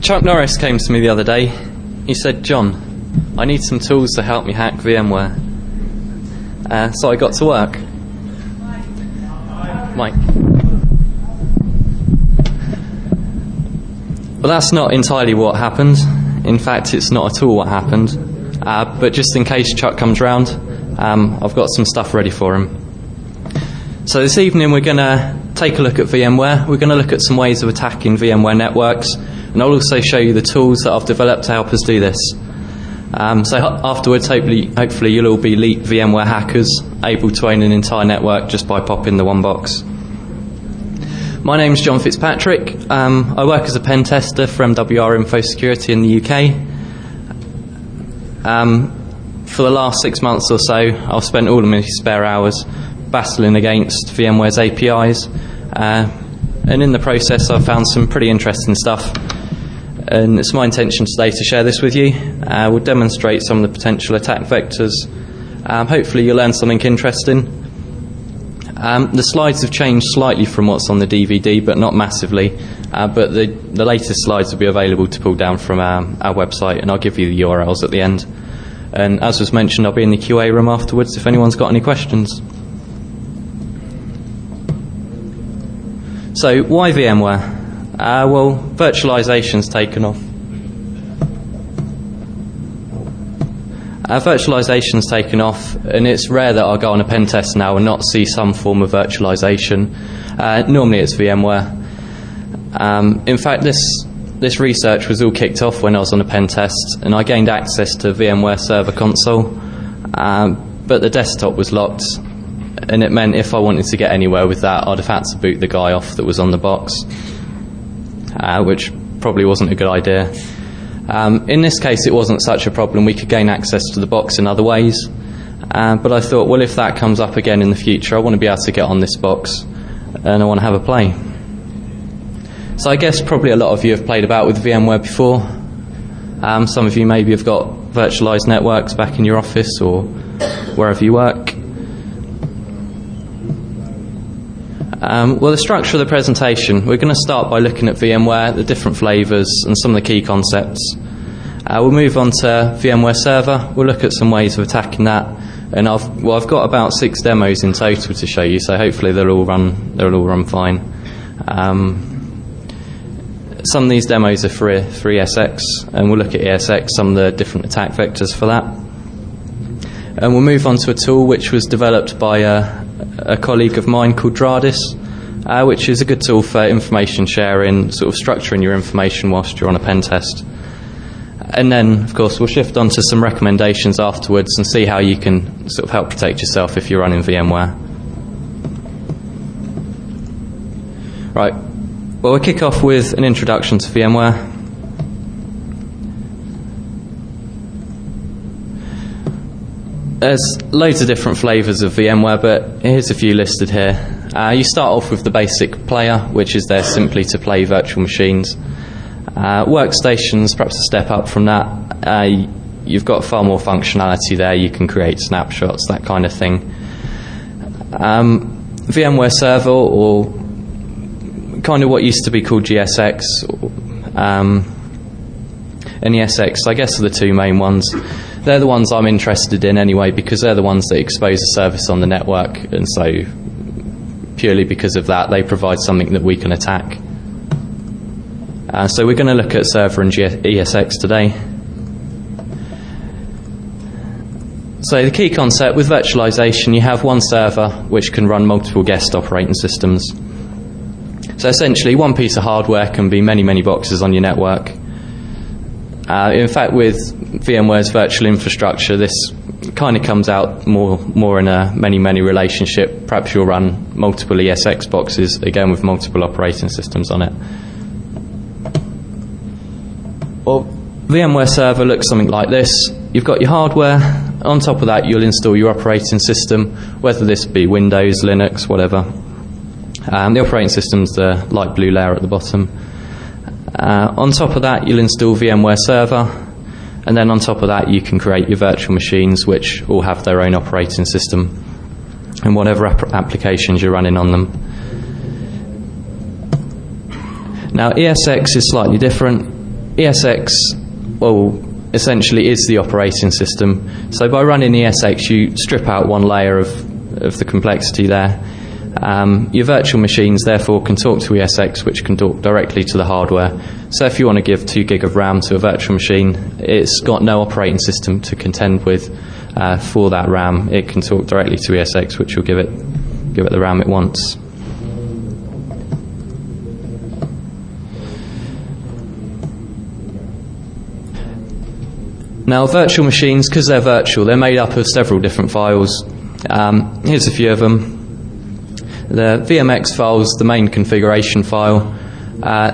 Chuck Norris came to me the other day. He said, "John, I need some tools to help me hack VMware." So I got to work. Mike. Well, that's not entirely what happened. In fact, it's not at all what happened. But just in case Chuck comes round, I've got some stuff ready for him. So this evening we're going to take a look at VMware. We're going to look at some ways of attacking VMware networks, and I'll also show you the tools that I've developed to help us do this. So afterwards, hopefully you'll all be elite VMware hackers, able to own an entire network just by popping the one box. My name's John Fitzpatrick. I work as a pen tester for MWR InfoSecurity in the UK. For the last 6 months or so, I've spent all of my spare hours battling against VMware's APIs, and in the process I've found some pretty interesting stuff, and it's my intention today to share this with you. We'll demonstrate some of the potential attack vectors. Hopefully you'll learn something interesting. The slides have changed slightly from what's on the DVD, but not massively, but the latest slides will be available to pull down from our website, and I'll give you the URLs at the end. And as was mentioned, I'll be in the QA room afterwards if anyone's got any questions. So why VMware? Well, virtualization's taken off. Virtualization's taken off, and it's rare that I'll go on a pen test now and not see some form of virtualization. Normally it's VMware. In fact, this research was all kicked off when I was on a pen test, and I gained access to VMware Server Console, but the desktop was locked, and it meant if I wanted to get anywhere with that, I'd have had to boot the guy off that was on the box, which probably wasn't a good idea. In this case, it wasn't such a problem. We could gain access to the box in other ways, but I thought, well, if that comes up again in the future, I want to be able to get on this box, and I want to have a play. So I guess probably a lot of you have played about with VMware before. Some of you maybe have got virtualized networks back in your office or wherever you work. Well, the structure of the presentation, we're going to start by looking at VMware, the different flavors, and some of the key concepts. We'll move on to VMware Server. We'll look at some ways of attacking that, and I've got about 6 demos in total to show you, so hopefully they'll all run fine. Some of these demos are for ESX, and we'll look at ESX, some of the different attack vectors for that. And we'll move on to a tool which was developed by a colleague of mine called dradis, which is a good tool for information sharing, sort of structuring your information whilst you're on a pen test. And then, of course, we'll shift on to some recommendations afterwards and see how you can sort of help protect yourself if you're running VMware. Right. Well, we'll kick off with an introduction to VMware. There's loads of different flavors of VMware, but here's a few listed here. You start off with the basic player, which is there simply to play virtual machines. Workstations, perhaps a step up from that. You've got far more functionality there. You can create snapshots, that kind of thing. VMware Server, or kind of what used to be called GSX, and ESX, I guess, are the two main ones. They're the ones I'm interested in anyway, because they're the ones that expose a service on the network, and so purely because of that they provide something that we can attack. So we're going to look at Server and ESX today. So the key concept with virtualization, you have one server which can run multiple guest operating systems. So essentially one piece of hardware can be many boxes on your network. In fact, with VMware's virtual infrastructure, this kind of comes out more in a many relationship. Perhaps you'll run multiple ESX boxes, again with multiple operating systems on it. Well, VMware Server looks something like this. You've got your hardware. On top of that, you'll install your operating system, whether this be Windows, Linux, whatever. The operating system's the light blue layer at the bottom. On top of that, you'll install VMware Server, and then on top of that, you can create your virtual machines, which all have their own operating system and whatever applications you're running on them. Now, ESX is slightly different. ESX, well, essentially is the operating system. So by running ESX, you strip out one layer of the complexity there. Your virtual machines therefore can talk to ESX, which can talk directly to the hardware. So if you want to give 2 gig of RAM to a virtual machine, it's got no operating system to contend with for that RAM. It can talk directly to ESX, which will give it the RAM it wants. Now, virtual machines, because they're virtual, they're made up of several different files. Here's a few of them. The VMX file is the main configuration file.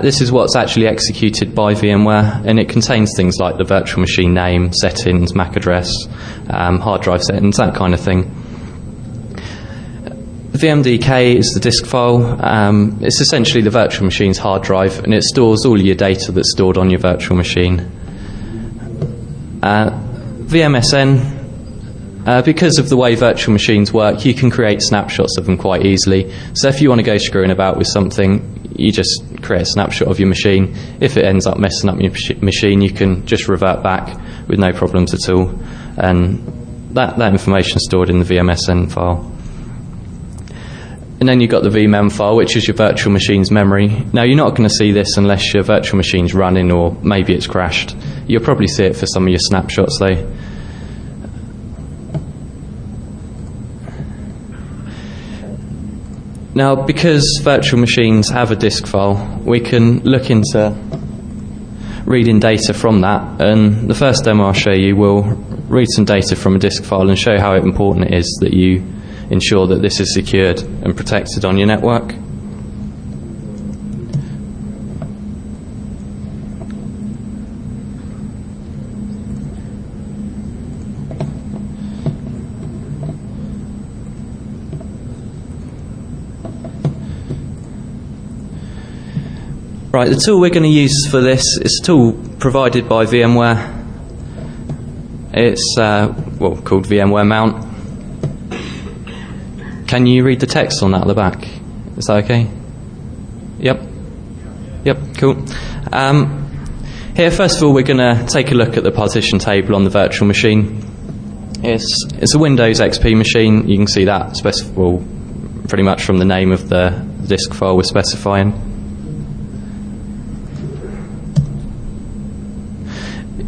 This is what's actually executed by VMware, and it contains things like the virtual machine name, settings, MAC address, hard drive settings, that kind of thing. VMDK is the disk file. It's essentially the virtual machine's hard drive, and it stores all your data that's stored on your virtual machine. VMSN, because of the way virtual machines work, you can create snapshots of them quite easily. So if you want to go screwing about with something, you just create a snapshot of your machine. If it ends up messing up your machine, you can just revert back with no problems at all. And that information is stored in the VMSN file. And then you've got the vmem file, which is your virtual machine's memory. Now, you're not going to see this unless your virtual machine's running or maybe it's crashed. You'll probably see it for some of your snapshots though. Now, because virtual machines have a disk file, we can look into reading data from that, and the first demo I'll show you will read some data from a disk file and show how important it is that you ensure that this is secured and protected on your network. Right, the tool we're going to use for this is a tool provided by VMware. It's called VMware Mount. Can you read the text on that at the back? Is that okay? Yep, cool. Here, first of all, we're going to take a look at the partition table on the virtual machine. It's a Windows XP machine. You can see that pretty much from the name of the disk file we're specifying.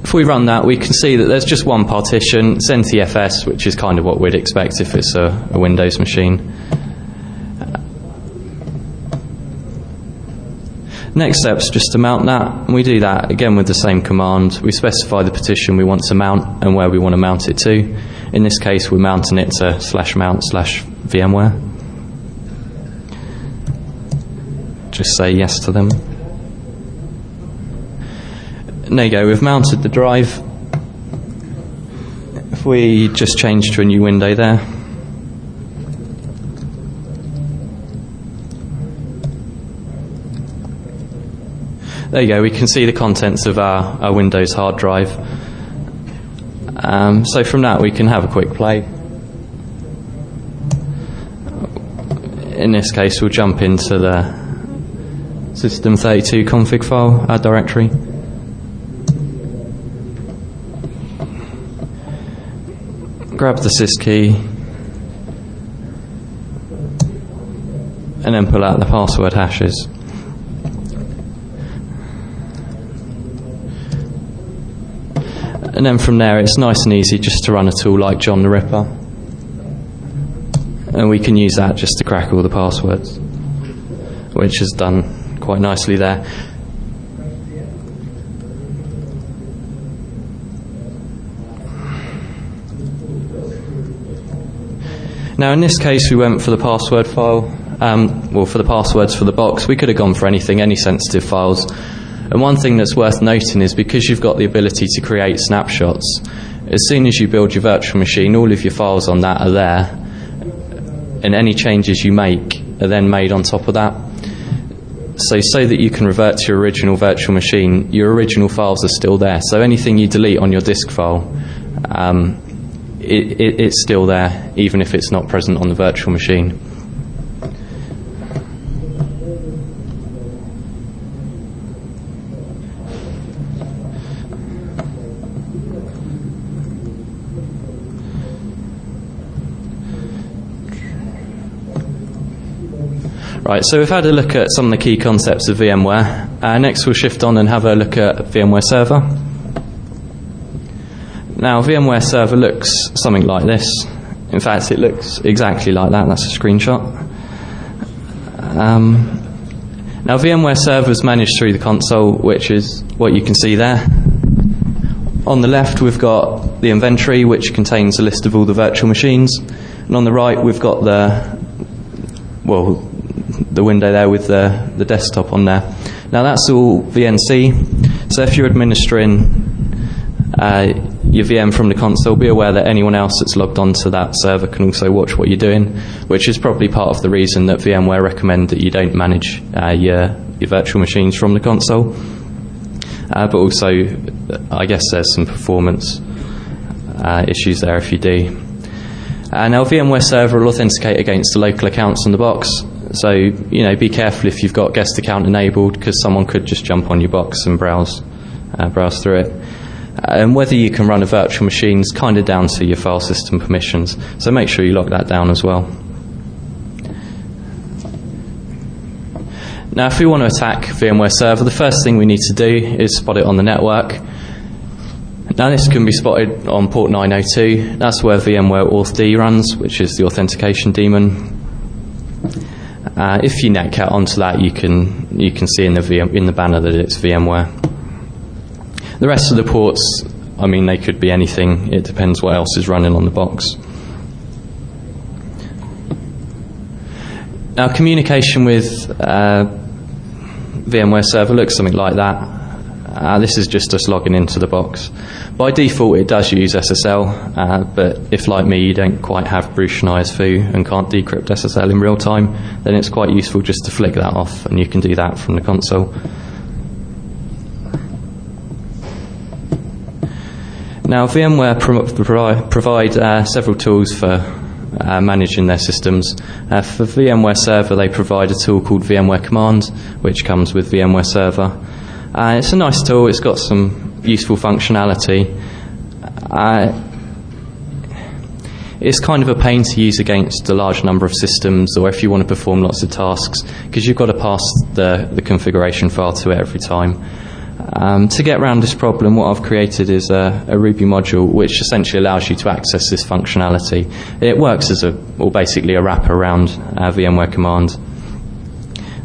If we run that, we can see that there's just one partition, it's NTFS, which is kind of what we'd expect if it's a Windows machine. Next step's just to mount that, and we do that again with the same command. We specify the partition we want to mount and where we want to mount it to. In this case, we're mounting it to /mount/VMware. Just say yes to them. And there you go, we've mounted the drive. If we just change to a new window there. There you go, we can see the contents of our Windows hard drive. So from that we can have a quick play. In this case we'll jump into the system32 config file, our directory. Grab the sys key and then pull out the password hashes. And then from there it's nice and easy just to run a tool like John the Ripper, and we can use that just to crack all the passwords, which is done quite nicely there. Now in this case we went for the password file, for the passwords for the box. We could have gone for anything, any sensitive files. And one thing that's worth noting is because you've got the ability to create snapshots, as soon as you build your virtual machine, all of your files on that are there, and any changes you make are then made on top of that. So that you can revert to your original virtual machine, your original files are still there. So anything you delete on your disk file, it's still there, even if it's not present on the virtual machine. Right, so we've had a look at some of the key concepts of VMware. Next we'll shift on and have a look at VMware Server. Now, VMware Server looks something like this. In fact, it looks exactly like that. That's a screenshot. Now, VMware Server is managed through the console, which is what you can see there. On the left, we've got the inventory, which contains a list of all the virtual machines. And on the right, we've got the window there with the desktop on there. Now, that's all VNC. So if you're administering your VM from the console, be aware that anyone else that's logged onto that server can also watch what you're doing, which is probably part of the reason that VMware recommend that you don't manage your virtual machines from the console. But also, I guess there's some performance issues there if you do. Now, VMware Server will authenticate against the local accounts on the box. So, be careful if you've got guest account enabled, because someone could just jump on your box and browse through it. And whether you can run a virtual machine is kind of down to your file system permissions. So make sure you lock that down as well. Now, if we want to attack VMware Server, the first thing we need to do is spot it on the network. Now, this can be spotted on port 902. That's where VMware AuthD runs, which is the authentication daemon. If you netcat onto that, you can see in the banner that it's VMware. The rest of the ports, they could be anything. It depends what else is running on the box. Now, communication with VMware Server looks something like that. This is just us logging into the box. By default, it does use SSL, but if, like me, you don't quite have Brucian ISV and can't decrypt SSL in real time, then it's quite useful just to flick that off, and you can do that from the console. Now, VMware provide several tools for managing their systems. For VMware Server, they provide a tool called VMware Command, which comes with VMware Server. It's a nice tool. It's got some useful functionality. It's kind of a pain to use against a large number of systems, or if you want to perform lots of tasks, because you've got to pass the configuration file to it every time. To get around this problem, what I've created is a Ruby module which essentially allows you to access this functionality. It works as basically a wrapper around VMware Command.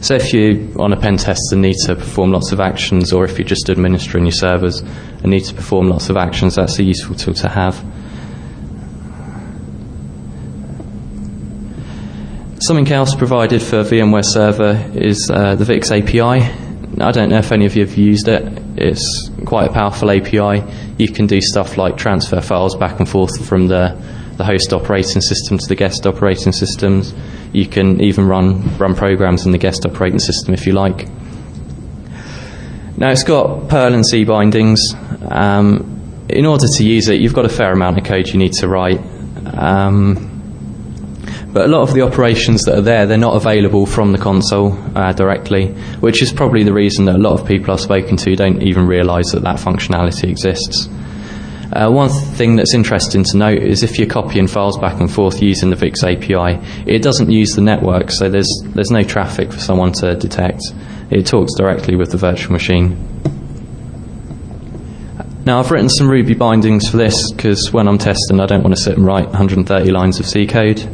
So if you, on a pen test, need to perform lots of actions, or if you're just administering your servers and need to perform lots of actions, that's a useful tool to have. Something else provided for VMware Server is the VIX API. I don't know if any of you have used it. It's quite a powerful API. You can do stuff like transfer files back and forth from the host operating system to the guest operating systems. You can even run programs in the guest operating system if you like. Now, it's got Perl and C bindings. In order to use it, you've got a fair amount of code you need to write. But a lot of the operations that are there, they're not available from the console directly, which is probably the reason that a lot of people I've spoken to don't even realise that functionality exists. One thing that's interesting to note is if you're copying files back and forth using the VIX API, it doesn't use the network, so there's no traffic for someone to detect. It talks directly with the virtual machine. Now, I've written some Ruby bindings for this because when I'm testing, I don't want to sit and write 130 lines of C code.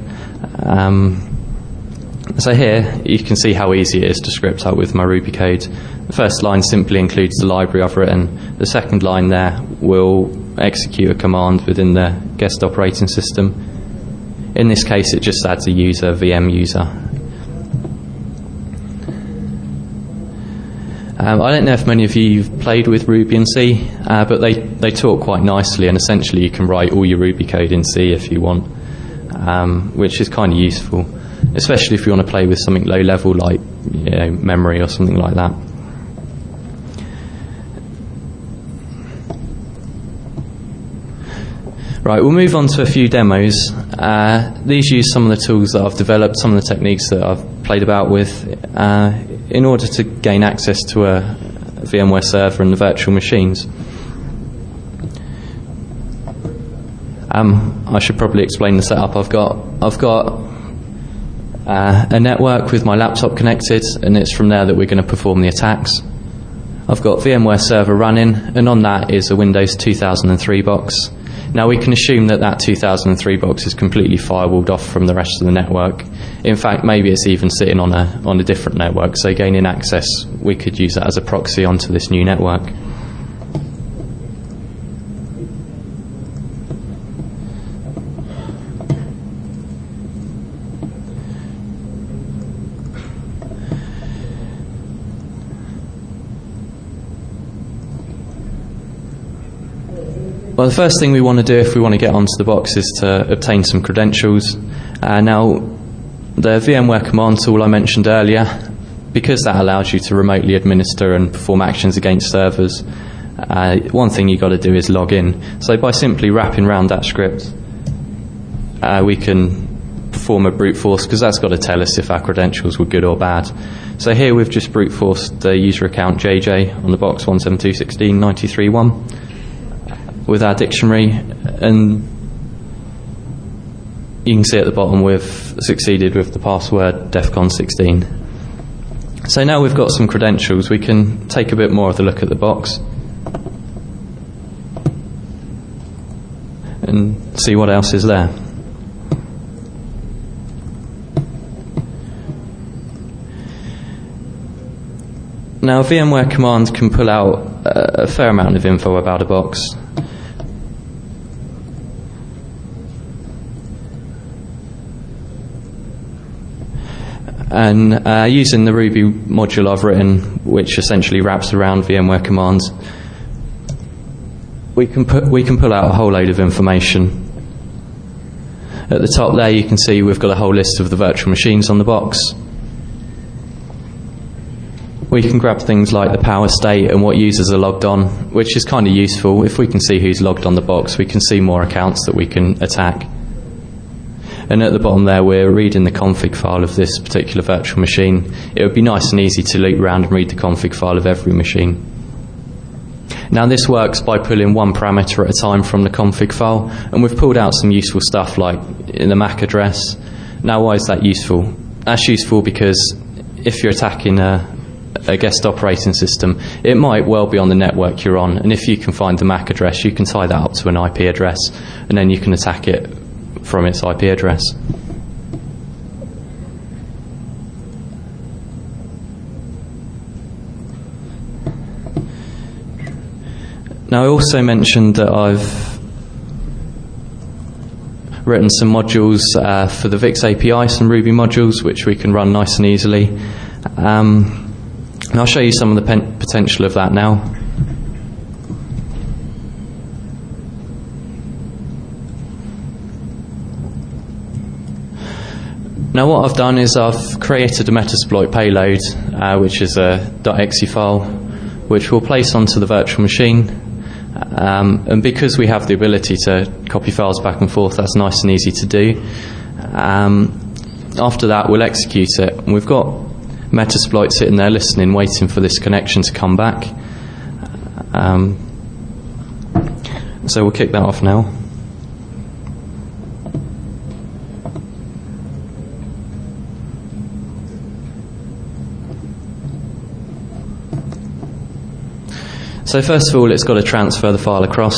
So here you can see how easy it is to script up with my Ruby code. The first line simply includes the library I've written. The second line there will execute a command within the guest operating system. In this case, it just adds a user, VM user. I don't know if many of you have played with Ruby and C, but they talk quite nicely, and essentially you can write all your Ruby code in C if you want. Which is kind of useful, especially if you want to play with something low level like memory or something like that. Right, we'll move on to a few demos. These use some of the tools that I've developed, some of the techniques that I've played about with in order to gain access to a VMware server and the virtual machines. I should probably explain the setup I've got. I've got a network with my laptop connected, and it's from there that we're going to perform the attacks. I've got VMware Server running, and on that is a Windows 2003 box. Now we can assume that that 2003 box is completely firewalled off from the rest of the network. In fact, maybe it's even sitting on a different network, so gaining access, we could use that as a proxy onto this new network. Well, the first thing we want to do if we want to get onto the box is to obtain some credentials. Now, the VMware command tool I mentioned earlier, because that allows you to remotely administer and perform actions against servers, one thing you've got to do is log in. So by simply wrapping around that script, we can perform a brute force, because that's got to tell us if our credentials were good or bad. So here we've just brute forced the user account JJ on the box 172.16.93.1. with our dictionary, and you can see at the bottom we've succeeded with the password DEFCON 16. So now we've got some credentials, we can take a bit more of a look at the box and see what else is there. Now, VMware command can pull out a fair amount of info about a box. And using the Ruby module I've written, which essentially wraps around VMware commands, we can pull out a whole load of information. At the top there you can see we've got a whole list of the virtual machines on the box. We can grab things like the power state and what users are logged on, which is kind of useful. If we can see who's logged on the box, we can see more accounts that we can attack. And at the bottom there, we're reading the config file of this particular virtual machine. It would be nice and easy to loop around and read the config file of every machine. Now, this works by pulling one parameter at a time from the config file, and we've pulled out some useful stuff like in the MAC address. Now, why is that useful? That's useful because if you're attacking a guest operating system, it might well be on the network you're on, and if you can find the MAC address, you can tie that up to an IP address, and then you can attack it from its IP address. Now, I also mentioned that I've written some modules for the VIX API, some Ruby modules which we can run nice and easily. And I'll show you some of the potential of that now. Now, what I've done is I've created a Metasploit payload, which is a .exe file, which we'll place onto the virtual machine. And because we have the ability to copy files back and forth, that's nice and easy to do. After that, we'll execute it. And we've got Metasploit sitting there listening, waiting for this connection to come back. So we'll kick that off now. So first of all, it's got to transfer the file across.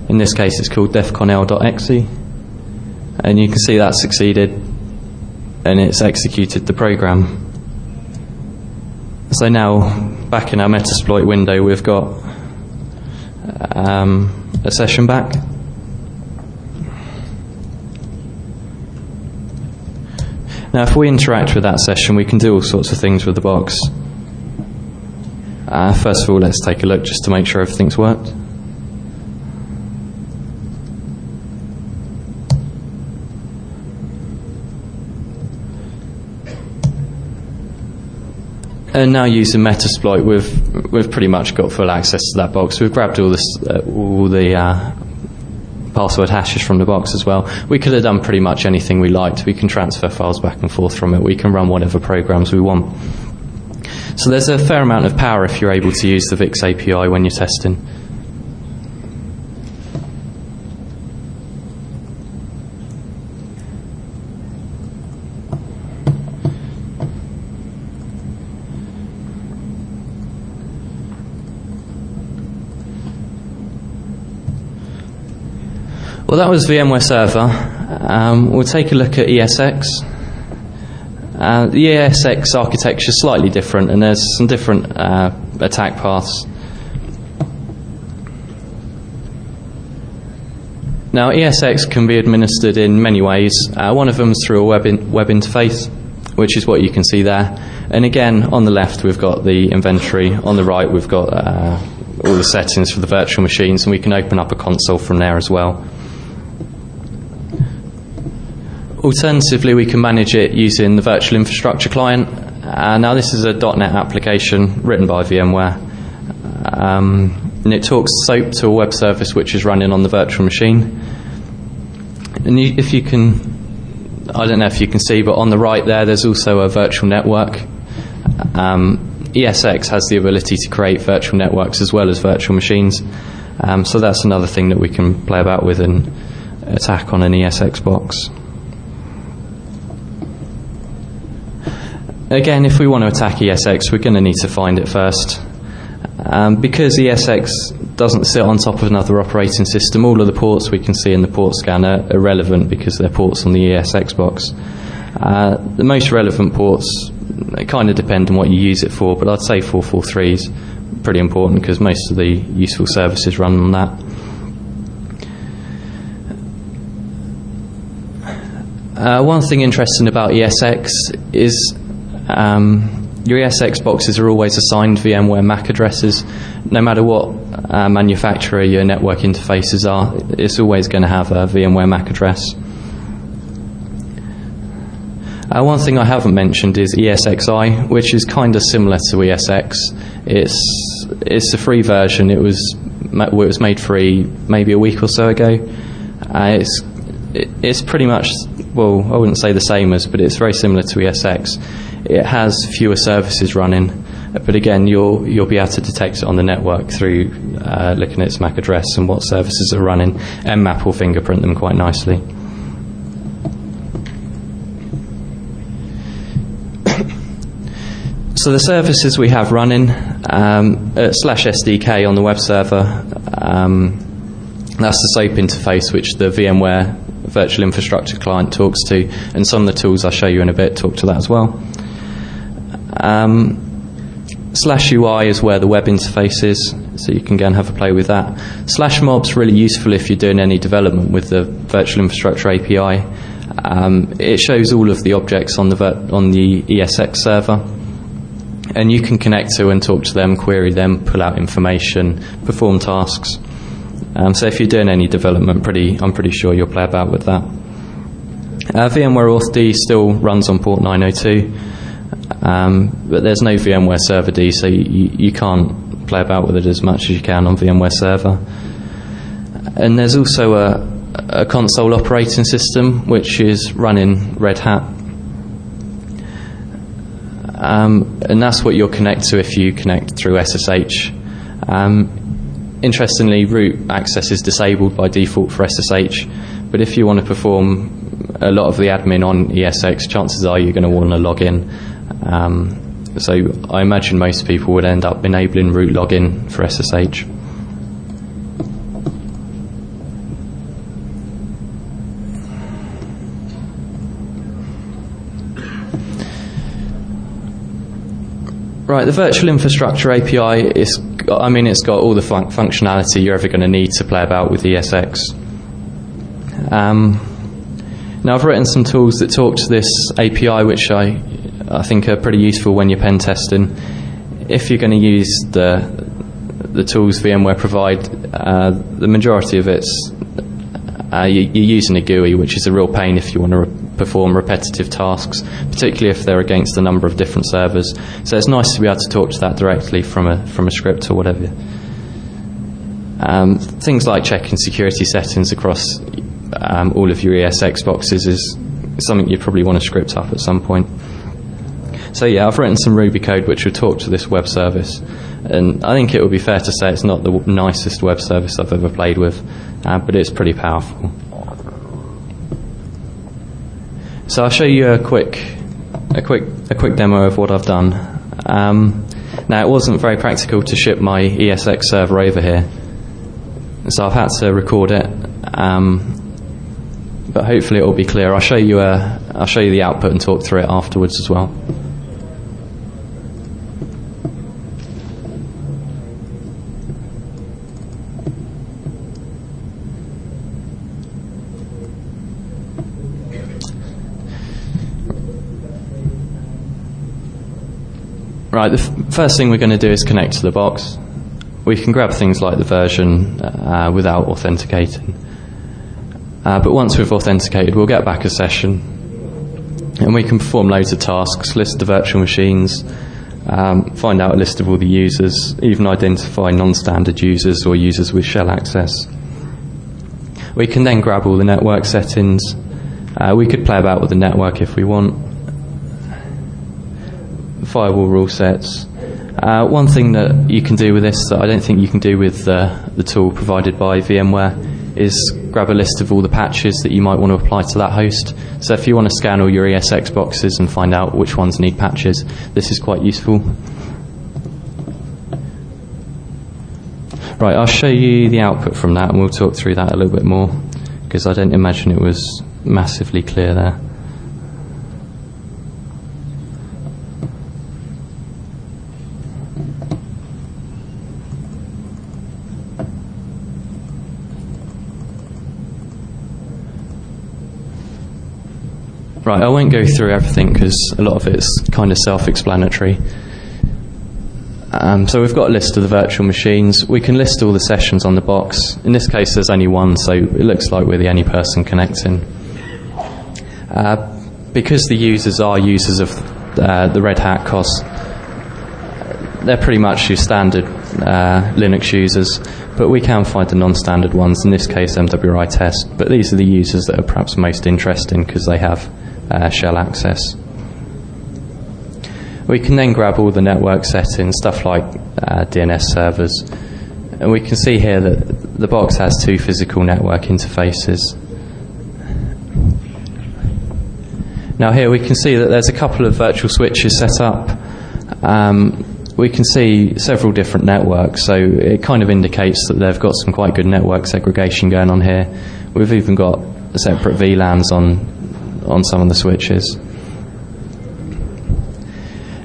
In this case, it's called defconl.exe, and you can see that succeeded, and it's executed the program. So now, back in our Metasploit window, we've got a session back. Now, if we interact with that session, we can do all sorts of things with the box. First of all, let's take a look just to make sure everything's worked. And now using Metasploit, we've pretty much got full access to that box. We've grabbed all the password hashes from the box as well. We could have done pretty much anything we liked. We can transfer files back and forth from it. We can run whatever programs we want. So there's a fair amount of power if you're able to use the VIX API when you're testing. Well, that was VMware Server. We'll take a look at ESX. The ESX architecture is slightly different, and there's some different attack paths. Now, ESX can be administered in many ways. One of them is through a web interface, which is what you can see there. And again, on the left we've got the inventory. On the right we've got all the settings for the virtual machines, and we can open up a console from there as well. Alternatively, we can manage it using the virtual infrastructure client. Now, this is a .NET application written by VMware, and it talks SOAP to a web service which is running on the virtual machine. And if you can, I don't know if you can see, but on the right there's also a virtual network. ESX has the ability to create virtual networks as well as virtual machines, so that's another thing that we can play about with and attack on an ESX box. Again, if we want to attack ESX, we're going to need to find it first. Because ESX doesn't sit on top of another operating system, all of the ports we can see in the port scanner are relevant because they're ports on the ESX box. The most relevant ports kind of depend on what you use it for, but I'd say 443 is pretty important because most of the useful services run on that. One thing interesting about ESX is your ESX boxes are always assigned VMware MAC addresses. No matter what manufacturer your network interfaces are, it's always going to have a VMware MAC address. One thing I haven't mentioned is ESXi, which is kind of similar to ESX. It's a free version. It was made free maybe a week or so ago. It's pretty much, well, I wouldn't say the same as, but it's very similar to ESX. It has fewer services running, but again, you'll be able to detect it on the network through looking at its MAC address and what services are running. Mmap will fingerprint them quite nicely. So the services we have running /SDK on the web server, that's the SOAP interface which the VMware virtual infrastructure client talks to, and some of the tools I'll show you in a bit talk to that as well. /UI is where the web interface is, so you can go and have a play with that. /mob's really useful if you're doing any development with the virtual infrastructure API. It shows all of the objects on the ESX server, and you can connect to and talk to them, query them, pull out information, perform tasks. So if you're doing any development, I'm pretty sure you'll play about with that. VMware AuthD still runs on port 902, but there's no VMware Server D, so you can't play about with it as much as you can on VMware Server. And there's also a console operating system which is running Red Hat. And that's what you'll connect to if you connect through SSH. Interestingly, root access is disabled by default for SSH, but if you want to perform a lot of the admin on ESX, chances are you're going to want to log in. So I imagine most people would end up enabling root login for SSH. Right, the virtual infrastructure API it's got all the functionality you're ever going to need to play about with ESX. Now I've written some tools that talk to this API, which I think are pretty useful when you're pen testing. If you're going to use the tools VMware provide, the majority of it's you're using a GUI, which is a real pain if you want to perform repetitive tasks, particularly if they're against a number of different servers. So it's nice to be able to talk to that directly from a script or whatever. Things like checking security settings across all of your ESX boxes is something you probably want to script up at some point. So yeah, I've written some Ruby code which will talk to this web service, and I think it would be fair to say it's not the nicest web service I've ever played with, but it's pretty powerful. So I'll show you a quick demo of what I've done. Now it wasn't very practical to ship my ESX server over here, so I've had to record it. but hopefully it will be clear. I'll show you the output and talk through it afterwards as well. Right, the first thing we're going to do is connect to the box. We can grab things like the version without authenticating. But once we've authenticated, we'll get back a session and we can perform loads of tasks, list the virtual machines, find out a list of all the users, even identify non-standard users or users with shell access. We can then grab all the network settings. We could play about with the network if we want. Firewall rule sets. One thing that you can do with this that I don't think you can do with the tool provided by VMware is grab a list of all the patches that you might want to apply to that host. So if you want to scan all your ESX boxes and find out which ones need patches, this is quite useful. Right, I'll show you the output from that and we'll talk through that a little bit more, because I don't imagine it was massively clear there. Right, I won't go through everything because a lot of it's kind of self-explanatory. So we've got a list of the virtual machines. We can list all the sessions on the box. In this case there's only one, so it looks like we're the only person connecting. Because the users are users of the Red Hat COS, they're pretty much your standard Linux users, but we can find the non-standard ones, in this case MWI test, but these are the users that are perhaps most interesting because they have shell access. We can then grab all the network settings, stuff like DNS servers, and we can see here that the box has two physical network interfaces. Now here we can see that there's a couple of virtual switches set up. We can see several different networks, so it kind of indicates that they've got some quite good network segregation going on here. We've even got separate VLANs on some of the switches.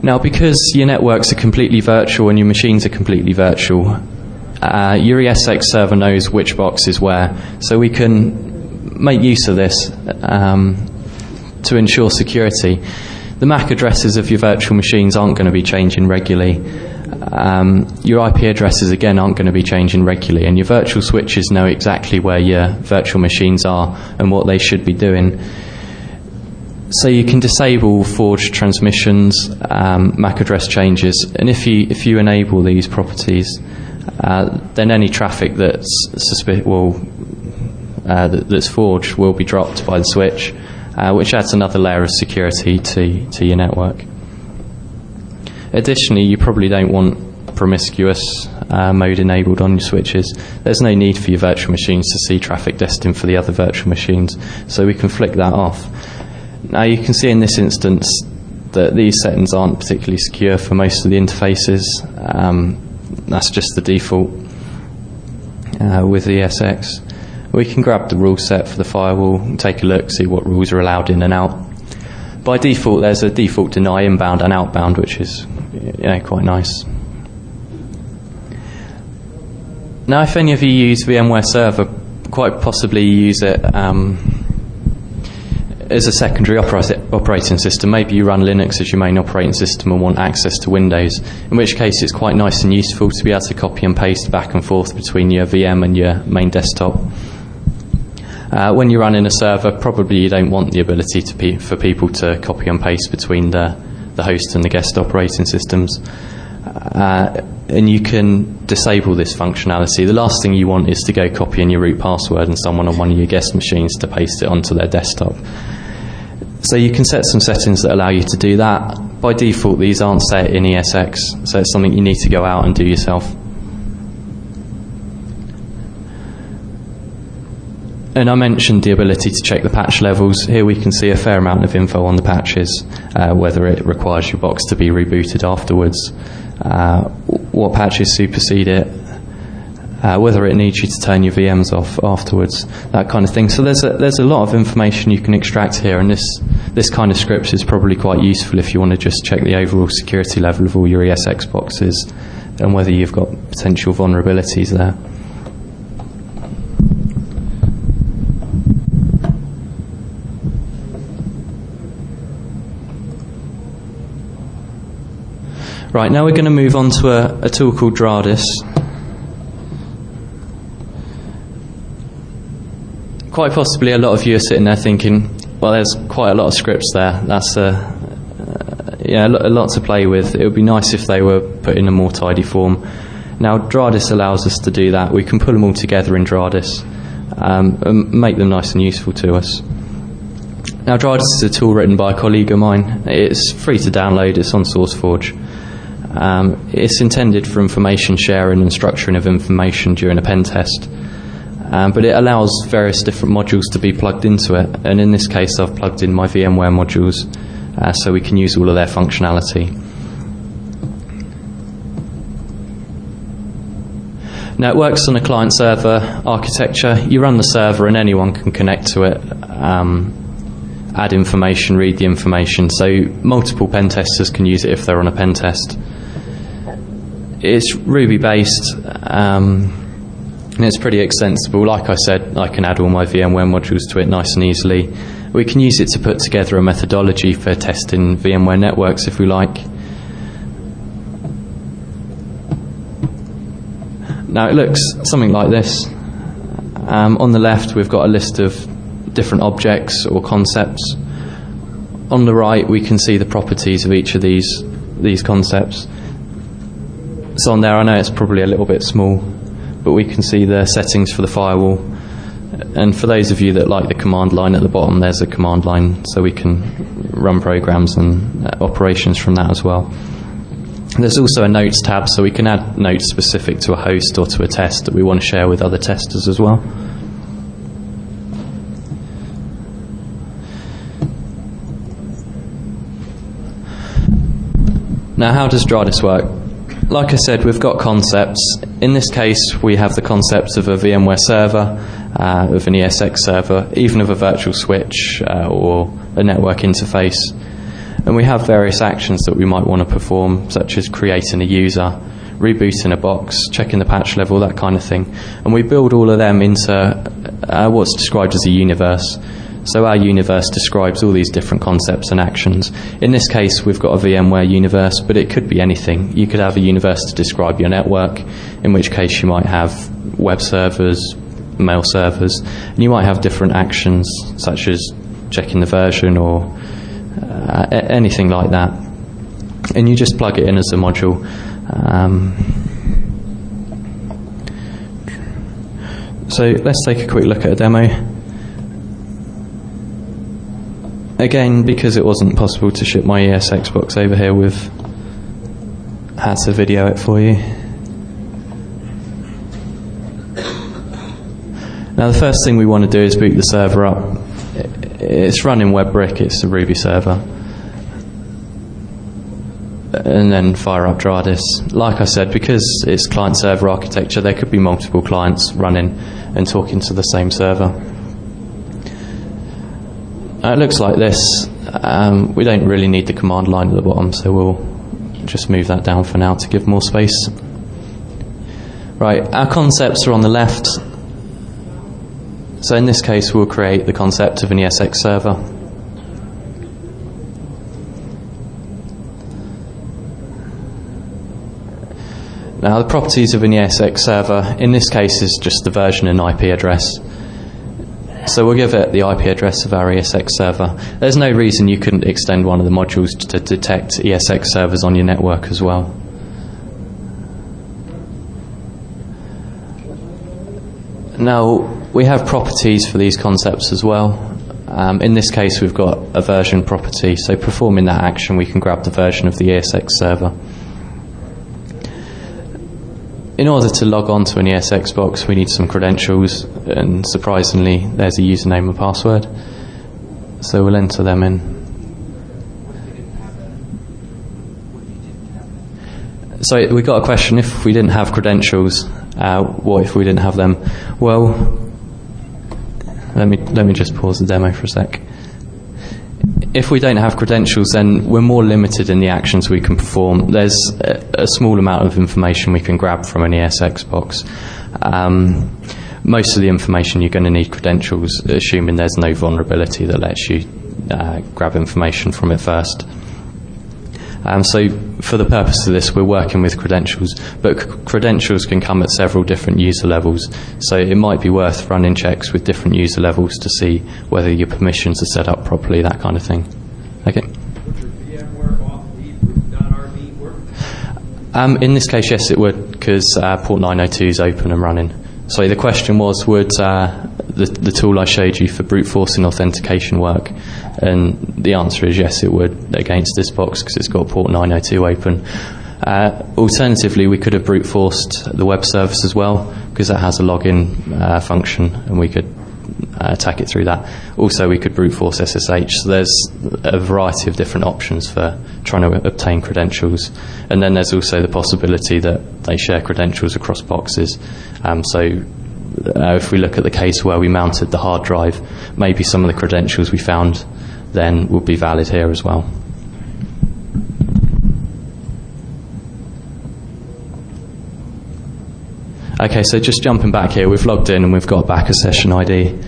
Now, because your networks are completely virtual and your machines are completely virtual, your ESX server knows which box is where, so we can make use of this to ensure security. The MAC addresses of your virtual machines aren't going to be changing regularly. Your IP addresses, again, aren't going to be changing regularly, and your virtual switches know exactly where your virtual machines are and what they should be doing. So you can disable forged transmissions, MAC address changes, and if you enable these properties, then any traffic that's that's forged will be dropped by the switch, which adds another layer of security to your network. Additionally, you probably don't want promiscuous mode enabled on your switches. There's no need for your virtual machines to see traffic destined for the other virtual machines, so we can flick that off. Now you can see in this instance that these settings aren't particularly secure for most of the interfaces. That's just the default with ESX. We can grab the rule set for the firewall and take a look, see what rules are allowed in and out. By default, there's a default deny inbound and outbound, which is quite nice. Now, if any of you use VMware Server, quite possibly you use it as a secondary operating system. Maybe you run Linux as your main operating system and want access to Windows, in which case it's quite nice and useful to be able to copy and paste back and forth between your VM and your main desktop. When you're running a server, probably you don't want the ability for people to copy and paste between the host and the guest operating systems. And you can disable this functionality. The last thing you want is to go copying your root password and someone on one of your guest machines to paste it onto their desktop. So you can set some settings that allow you to do that. By default, these aren't set in ESX, so it's something you need to go out and do yourself. And I mentioned the ability to check the patch levels. Here we can see a fair amount of info on the patches, whether it requires your box to be rebooted afterwards, what patches supersede it, whether it needs you to turn your VMs off afterwards, that kind of thing. So there's a lot of information you can extract here, and this kind of script is probably quite useful if you want to just check the overall security level of all your ESX boxes and whether you've got potential vulnerabilities there. Right, now we're going to move on to a tool called dradis. Quite possibly a lot of you are sitting there thinking, well, there's quite a lot of scripts there. That's a lot to play with. It would be nice if they were put in a more tidy form. Now, dradis allows us to do that. We can pull them all together in dradis and make them nice and useful to us. Now, dradis is a tool written by a colleague of mine. It's free to download. It's on SourceForge. It's intended for information sharing and structuring of information during a pen test. But it allows various different modules to be plugged into it, and in this case I've plugged in my VMware modules so we can use all of their functionality. Now, it works on a client-server architecture. You run the server and anyone can connect to it, add information, read the information, so multiple pen testers can use it if they're on a pen test. It's Ruby based, and it's pretty extensible. Like I said, I can add all my VMware modules to it nice and easily. We can use it to put together a methodology for testing VMware networks if we like. Now, it looks something like this. On the left we've got a list of different objects or concepts. On the right we can see the properties of each of these concepts. So on there, I know it's probably a little bit small, but we can see the settings for the firewall. And for those of you that like the command line at the bottom, there's a command line, so we can run programs and operations from that as well. There's also a notes tab, so we can add notes specific to a host or to a test that we want to share with other testers as well. Now, how does dradis work? Like I said, we've got concepts. In this case, we have the concepts of a VMware server, of an ESX server, even of a virtual switch or a network interface. And we have various actions that we might want to perform, such as creating a user, rebooting a box, checking the patch level, that kind of thing. And we build all of them into what's described as a universe. So our universe describes all these different concepts and actions. In this case, we've got a VMware universe, but it could be anything. You could have a universe to describe your network, in which case you might have web servers, mail servers, and you might have different actions, such as checking the version or anything like that. And you just plug it in as a module. So let's take a quick look at a demo. Again, because it wasn't possible to ship my ESX box over here, we've had to video it for you. Now, the first thing we want to do is boot the server up. It's running WebBrick, it's a Ruby server. And then fire up dradis. Like I said, because it's client-server architecture, there could be multiple clients running and talking to the same server. It looks like this. We don't really need the command line at the bottom, so we'll just move that down for now to give more space. Right, our concepts are on the left. So in this case, we'll create the concept of an ESX server. Now, the properties of an ESX server, in this case, is just the version and IP address. So we'll give it the IP address of our ESX server. There's no reason you couldn't extend one of the modules to detect ESX servers on your network as well. Now, we have properties for these concepts as well. In this case, we've got a version property, so performing that action, we can grab the version of the ESX server. In order to log on to an ESX box, we need some credentials, and surprisingly, there's a username and password. So we'll enter them in. So we got a question: if we didn't have credentials, What if we didn't have them? Well, let me just pause the demo for a sec. If we don't have credentials, then we're more limited in the actions we can perform. There's a small amount of information we can grab from an ESX box. Most of the information you're going to need credentials, assuming there's no vulnerability that lets you grab information from it first. So for the purpose of this, we're working with credentials, but credentials can come at several different user levels. So it might be worth running checks with different user levels to see whether your permissions are set up properly, that kind of thing. Okay. Would your VMware off.rb work? In this case, yes, it would, because port 902 is open and running. So the question was, would the tool I showed you for brute forcing authentication work? And the answer is yes, it would against this box because it's got port 902 open. Alternatively, we could have brute forced the web service as well because that has a login function, and we could attack it through that. Also, we could brute force SSH. So there's a variety of different options for trying to obtain credentials. And then there's also the possibility that they share credentials across boxes. If we look at the case where we mounted the hard drive, maybe some of the credentials we found then would be valid here as well. Okay, so just jumping back here, we've logged in and we've got back a session ID.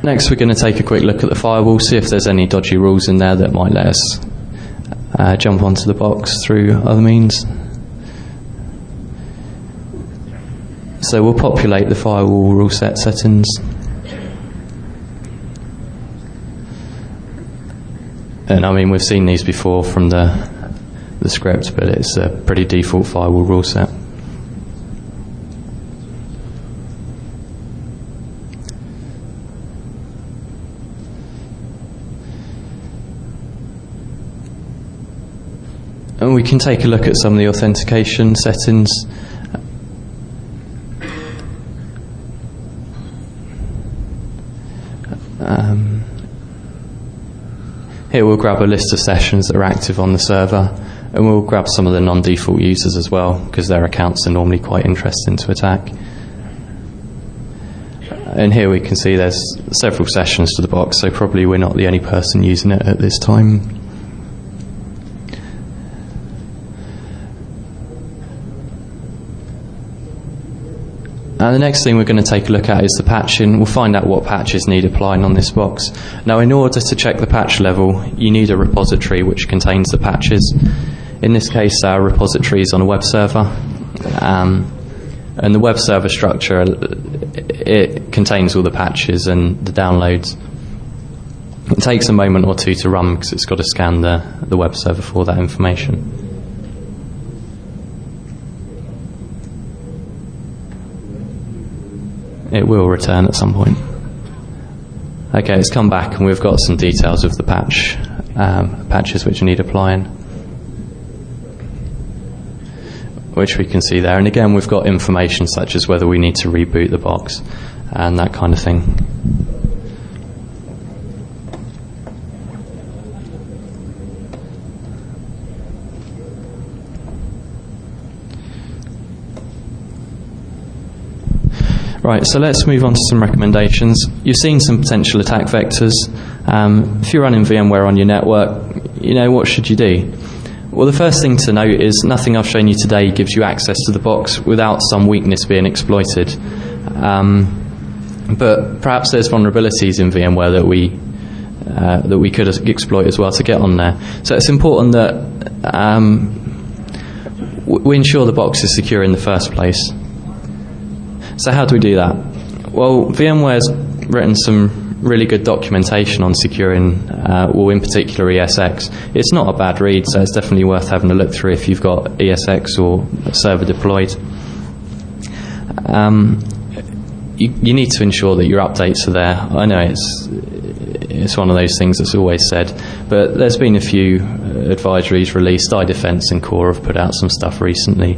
Next, we're going to take a quick look at the firewall, see if there's any dodgy rules in there that might let us jump onto the box through other means. So we'll populate the firewall rule set settings. And I mean, we've seen these before from the script, but it's a pretty default firewall rule set. And we can take a look at some of the authentication settings. Here we'll grab a list of sessions that are active on the server, and we'll grab some of the non-default users as well, because their accounts are normally quite interesting to attack. And here we can see there's several sessions to the box, so probably we're not the only person using it at this time. The next thing we're going to take a look at is the patching. We'll find out what patches need applying on this box. Now, in order to check the patch level, you need a repository which contains the patches. In this case, our repository is on a web server, and the web server structure, it contains all the patches and the downloads. It takes a moment or two to run because it's got to scan the web server for that information. It will return at some point. Okay, it's come back and we've got some details of the patches which need applying, which we can see there. And again, we've got information such as whether we need to reboot the box and that kind of thing. Right, so let's move on to some recommendations. You've seen some potential attack vectors. If you're running VMware on your network, what should you do? Well, the first thing to note is nothing I've shown you today gives you access to the box without some weakness being exploited. But perhaps there's vulnerabilities in VMware that we could exploit as well to get on there. So it's important that we ensure the box is secure in the first place. So how do we do that? Well, VMware's written some really good documentation on securing, in particular ESX. It's not a bad read, so it's definitely worth having a look through if you've got ESX or a server deployed. You need to ensure that your updates are there. I know it's one of those things that's always said, but there's been a few advisories released. iDefense and Core have put out some stuff recently.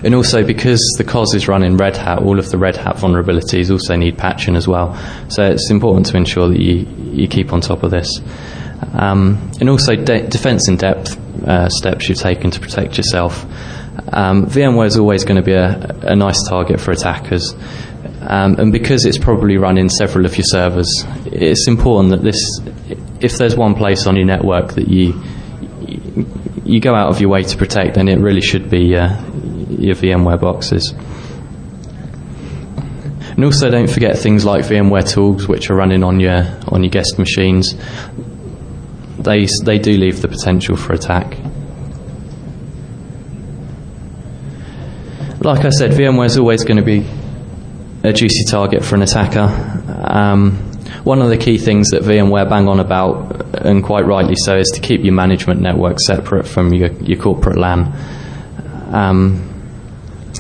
And also, because the COS is running Red Hat, all of the Red Hat vulnerabilities also need patching as well. So it's important to ensure that you keep on top of this. And also defense in depth steps you've taken to protect yourself. VMware is always going to be a nice target for attackers. And because it's probably running several of your servers, it's important that if there's one place on your network that you go out of your way to protect, then it really should be your VMware boxes. And also don't forget things like VMware tools, which are running on your guest machines. They do leave the potential for attack. Like I said, VMware is always going to be a juicy target for an attacker. One of the key things that VMware bang on about, and quite rightly so, is to keep your management network separate from your corporate LAN.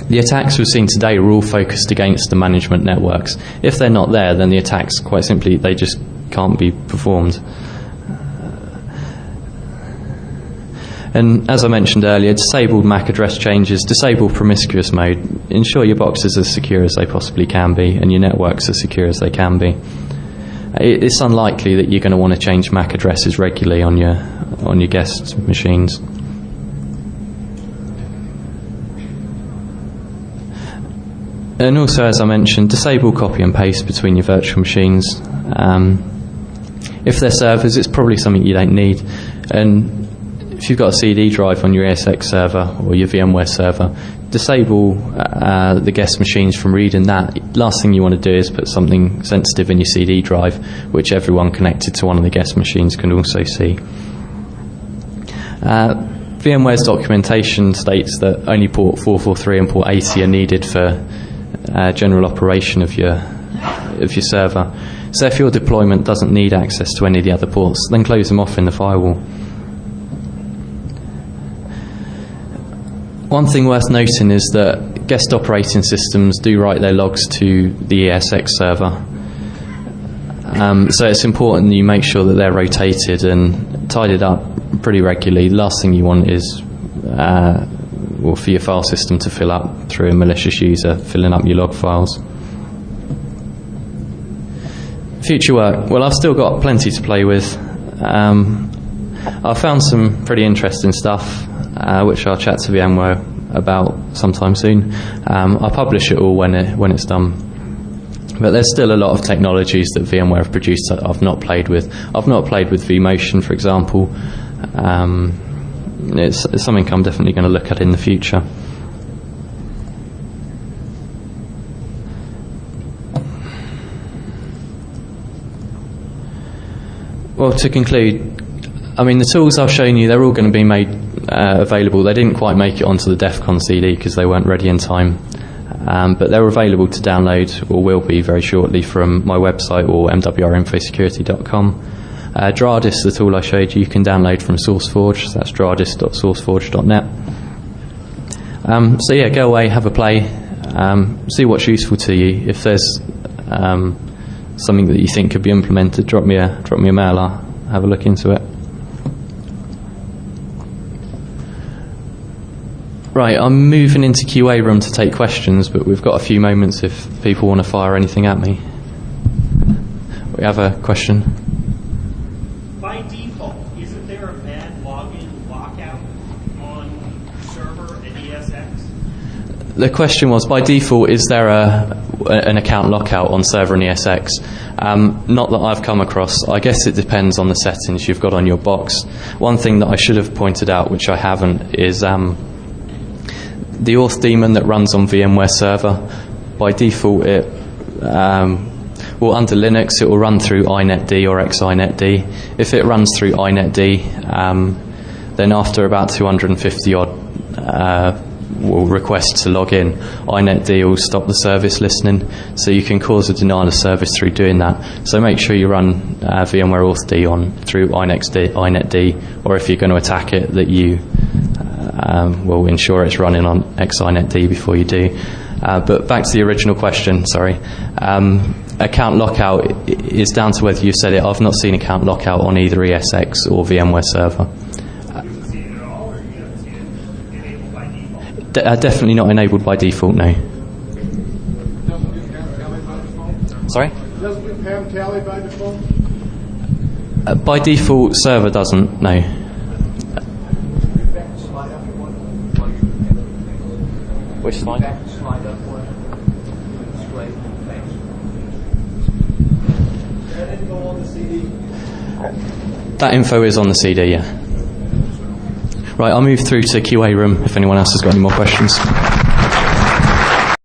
The attacks we've seen today are all focused against the management networks. If they're not there, then the attacks, quite simply, they just can't be performed. And as I mentioned earlier, disabled MAC address changes, disable promiscuous mode, ensure your boxes are as secure as they possibly can be and your networks as secure as they can be. It's unlikely that you're going to want to change MAC addresses regularly on your guest machines. And also, as I mentioned, disable copy and paste between your virtual machines. If they're servers, it's probably something you don't need. And if you've got a CD drive on your ESX server or your VMware server, disable the guest machines from reading that. Last thing you want to do is put something sensitive in your CD drive, which everyone connected to one of the guest machines can also see. VMware's documentation states that only port 443 and port 80 are needed for general operation of your server. So if your deployment doesn't need access to any of the other ports, then close them off in the firewall. One thing worth noting is that guest operating systems do write their logs to the ESX server. So it's important that you make sure that they're rotated and tidied up pretty regularly. The last thing you want is for your file system to fill up through a malicious user filling up your log files. Future work. Well, I've still got plenty to play with. I've found some pretty interesting stuff, which I'll chat to VMware about sometime soon. I'll publish it all when it's done. But there's still a lot of technologies that VMware have produced that I've not played with. I've not played with vMotion, for example. It's something I'm definitely going to look at in the future. Well, to conclude, I mean, the tools I've shown you, they're all going to be made available. They didn't quite make it onto the DEFCON CD because they weren't ready in time. But they're available to download, or will be very shortly, from my website or mwrinfosecurity.com. Dradis, the tool I showed you, can download from SourceForge. So that's dradis.sourceforge.net. So yeah, go away, have a play, see what's useful to you. If there's something that you think could be implemented, drop me a mail. I'll have a look into it. Right, I'm moving into QA room to take questions, but we've got a few moments if people want to fire anything at me. We have a question. By default, isn't there a bad login lockout on server at ESX? The question was, by default, is there an account lockout on server and ESX? Not that I've come across. I guess it depends on the settings you've got on your box. One thing that I should have pointed out, which I haven't, is the auth daemon that runs on VMware server. By default, it under Linux, it will run through inetd or xinetd. If it runs through inetd, then after about 250 odd will request to log in, inetd will stop the service listening, so you can cause a denial of service through doing that. So make sure you run VMware authd on through inetd, or if you're going to attack it, that you will ensure it's running on xinetd before you do. But back to the original question, sorry. Account lockout is down to whether you set it. I've not seen account lockout on either ESX or VMware server. Definitely not enabled by default, no. Doesn't do PAM tally by default? Sorry? Doesn't do PAM tally by default? By default, server doesn't, no. Which slide? That info is on the CD, yeah. Right, I'll move through to QA room if anyone else has got any more questions.